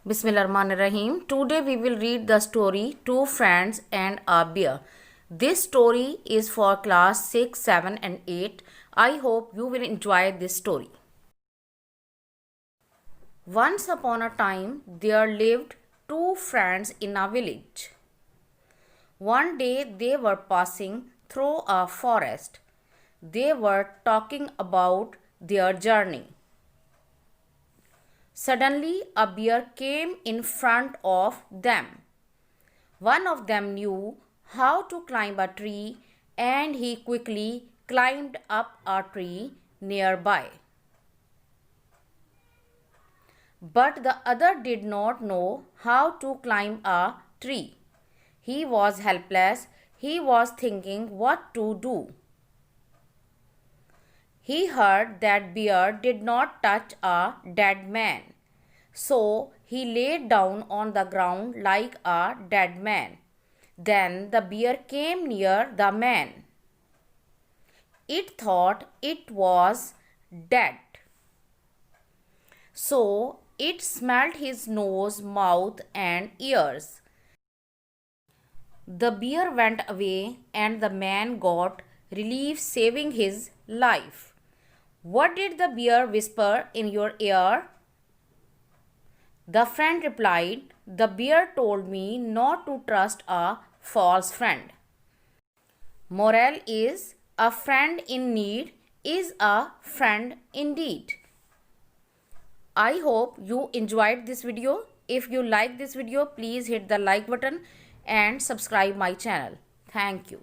Bismillahirrahmanirrahim. Today we will read the story Two Friends and a Bear. This story is for class 6, 7 and 8. I hope you will enjoy this story. Once upon a time there lived two friends in a village. One day they were passing through a forest. They were talking about their journey. Suddenly, a bear came in front of them. One of them knew how to climb a tree and he quickly climbed up a tree nearby. But the other did not know how to climb a tree. He was helpless. He was thinking what to do. He heard that bear did not touch a dead man. So he lay down on the ground like a dead man. Then the bear came near the man. It thought it was dead. So it smelled his nose, mouth, and ears. The bear went away and the man got relief, saving his life. What did the bear whisper in your ear? The friend replied, the bear told me not to trust a false friend. Moral is, a friend in need is a friend indeed. I hope you enjoyed this video. If you like this video, please hit the like button and subscribe my channel. Thank you.